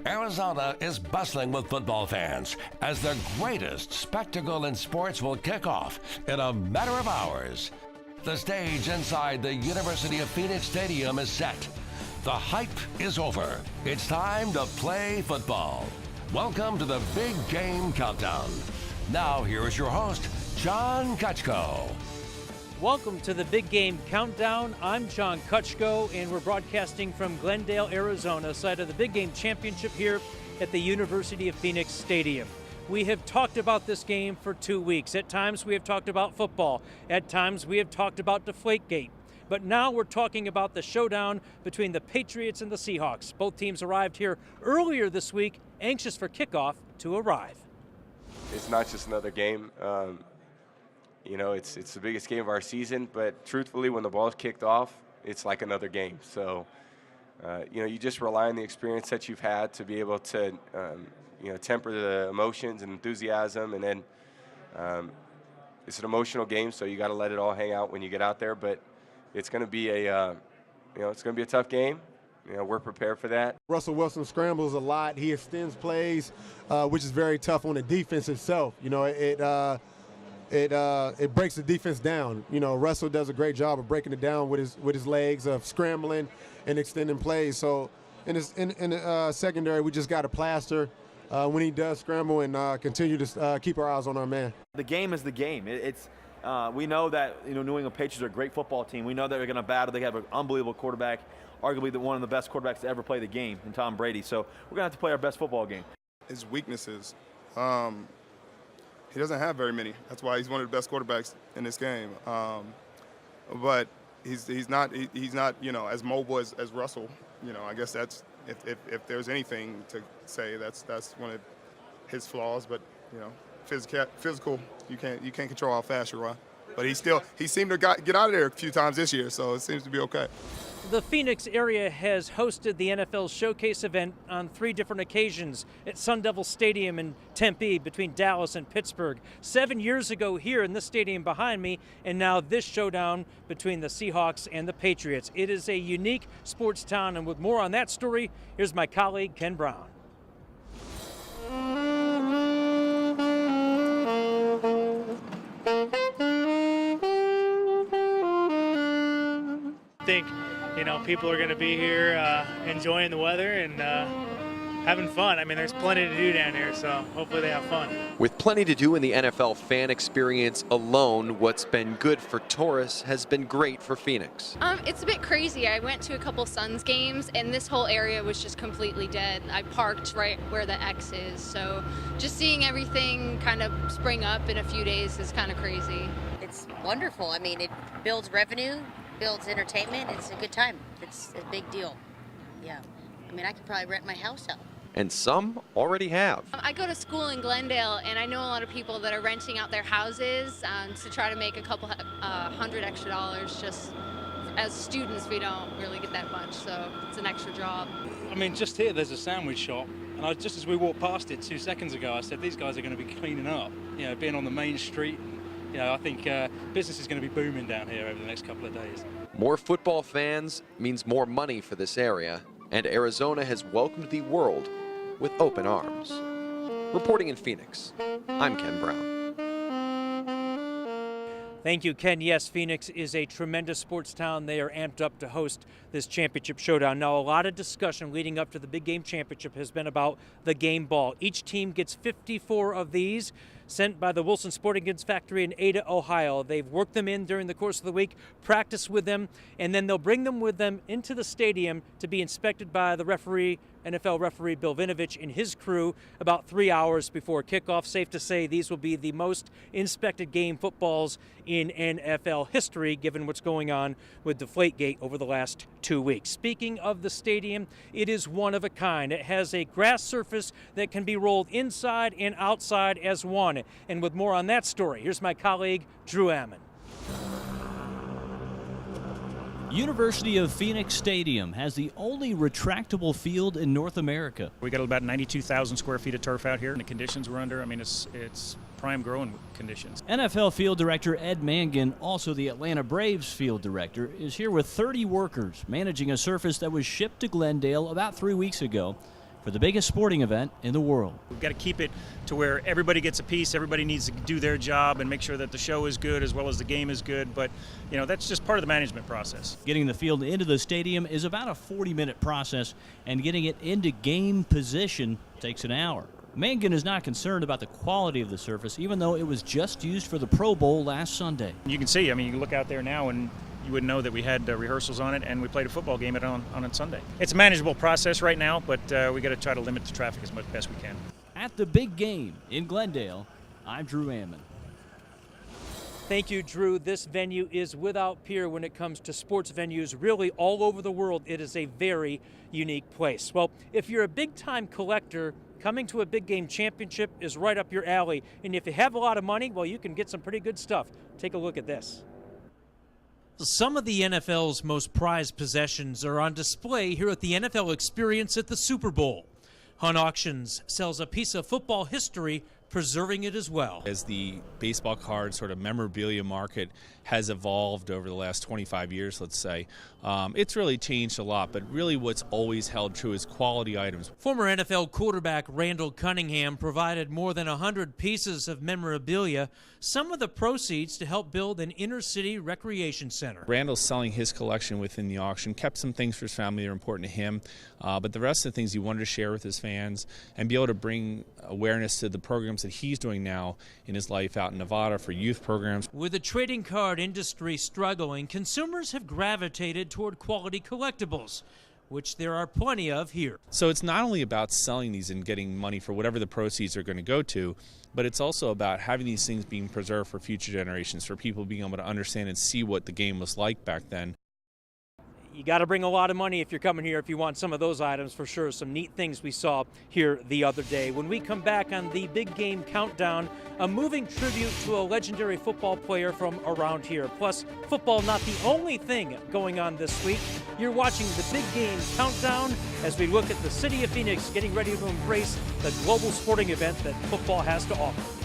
Arizona is bustling with football fans as the greatest spectacle in sports will kick off in a matter of hours. The stage inside the University of Phoenix Stadium is set. The hype is over. It's time to play football. Welcome to the Big Game Countdown. Now here is your host, John Kucko. Welcome to the Big Game Countdown. I'm John Kucko, and we're broadcasting from Glendale, Arizona, site of the Big Game Championship here at the University of Phoenix Stadium. We have talked about this game for 2 weeks. At times we have talked about football. At times we have talked about Deflategate. But now we're talking about the showdown between the Patriots and the Seahawks. Both teams arrived here earlier this week, anxious for kickoff to arrive. It's not just another game. You know, it's the biggest game of our season, but truthfully, when the ball's kicked off, it's like another game. So, you know, you just rely on the experience that you've had to be able to, you know, temper the emotions and enthusiasm, and then it's an emotional game, so you got to let it all hang out when you get out there. But it's going to be a, you know, it's going to be a tough game. You know, we're prepared for that. Russell Wilson scrambles a lot. He extends plays, which is very tough on the defense itself. You know, it breaks the defense down. You know, Russell does a great job of breaking it down with his legs, of scrambling and extending plays. So in the secondary, we just got to plaster when he does scramble and continue to keep our eyes on our man. The game is the game. We know that, you know, New England Patriots are a great football team. We know that they're going to battle. They have an unbelievable quarterback, arguably one of the best quarterbacks to ever play the game in Tom Brady. So we're going to have to play our best football game. His weaknesses. He doesn't have very many. That's why he's one of the best quarterbacks in this game. But he's not you know, as mobile as Russell. You know, I guess that's if there's anything to say, that's one of his flaws. But you know, physical, you can't control how fast you run. But he seemed to get out of there a few times this year, so it seems to be okay. The Phoenix area has hosted the NFL Showcase event on 3 different occasions at Sun Devil Stadium in Tempe between Dallas and Pittsburgh. 7 years ago here in this stadium behind me, and now this showdown between the Seahawks and the Patriots. It is a unique sports town, and with more on that story, here's my colleague Ken Brown. I think, you know, people are going to be here enjoying the weather and having fun. I mean, there's plenty to do down here, so hopefully they have fun. With plenty to do in the NFL fan experience alone, what's been good for tourists has been great for Phoenix. It's a bit crazy. I went to a couple Suns games, and this whole area was just completely dead. I parked right where the X is, so just seeing everything kind of spring up in a few days is kind of crazy. It's wonderful. I mean, it builds revenue, builds entertainment. It's a good time. It's a big deal. Yeah. I mean, I could probably rent my house out. And some already have. I go to school in Glendale, and I know a lot of people that are renting out their houses to try to make a couple $100 extra. Just as students, we don't really get that much, so it's an extra job. I mean, just here there's a sandwich shop, and just as we walked past it 2 seconds ago, I said these guys are going to be cleaning up, you know, being on the main street. You know, I think business is going to be booming down here over the next couple of days. More football fans means more money for this area, and Arizona has welcomed the world with open arms. Reporting in Phoenix, I'm Ken Brown. Thank you, Ken. Yes, Phoenix is a tremendous sports town. They are amped up to host this championship showdown. Now, a lot of discussion leading up to the Big Game Championship has been about the game ball. Each team gets 54 of these, sent by the Wilson Sporting Goods Factory in Ada, Ohio. They've worked them in during the course of the week, practiced with them, and then they'll bring them with them into the stadium to be inspected by the referee, NFL referee Bill Vinovich and his crew about 3 hours before kickoff. Safe to say these will be the most inspected game footballs in NFL history, given what's going on with Deflategate over the last 2 weeks. Speaking of the stadium, it is one of a kind. It has a grass surface that can be rolled inside and outside as one. And with more on that story, here's my colleague, Drew Ammon. University of Phoenix Stadium has the only retractable field in North America. We got about 92,000 square feet of turf out here, and the conditions we're under, I mean, it's prime growing conditions. NFL field director Ed Mangan, also the Atlanta Braves field director, is here with 30 workers managing a surface that was shipped to Glendale about 3 weeks ago. for the biggest sporting event in the world. We've got to keep it to where everybody gets a piece, everybody needs to do their job and make sure that the show is good as well as the game is good, but that's just part of the management process. Getting the field into the stadium is about a 40-minute process, and getting it into game position takes an hour. Mangan is not concerned about the quality of the surface, even though it was just used for the Pro Bowl last Sunday. You can see, you look out there now and you wouldn't know that we had rehearsals on it, and we played a football game on Sunday. It's a manageable process right now, but we got to try to limit the traffic as much best we can. At the big game in Glendale, I'm Drew Ammon. Thank you, Drew. This venue is without peer when it comes to sports venues. Really, all over the world, it is a very unique place. Well, if you're a big-time collector, coming to a big game championship is right up your alley. And if you have a lot of money, well, you can get some pretty good stuff. Take a look at this. Some of the NFL's most prized possessions are on display here at the NFL Experience at the Super Bowl. Hunt Auctions sells a piece of football history, preserving it as well. As the baseball card sort of memorabilia market has evolved over the last 25 years, let's say, it's really changed a lot, but really what's always held true is quality items. Former NFL quarterback Randall Cunningham provided more than 100 pieces of memorabilia, some of the proceeds to help build an inner-city recreation center. Randall's selling his collection within the auction, kept some things for his family that are important to him, but the rest of the things he wanted to share with his fans and be able to bring awareness to the programs that he's doing now in his life out in Nevada for youth programs. With the trading card industry struggling, consumers have gravitated toward quality collectibles, which there are plenty of here. So it's not only about selling these and getting money for whatever the proceeds are going to go to, but it's also about having these things being preserved for future generations, for people being able to understand and see what the game was like back then. You got to bring a lot of money if you're coming here if you want some of those items for sure. Some neat things we saw here the other day. When we come back on the Big Game Countdown, a moving tribute to a legendary football player from around here. Plus, football not the only thing going on this week. You're watching the Big Game Countdown as we look at the city of Phoenix getting ready to embrace the global sporting event that football has to offer.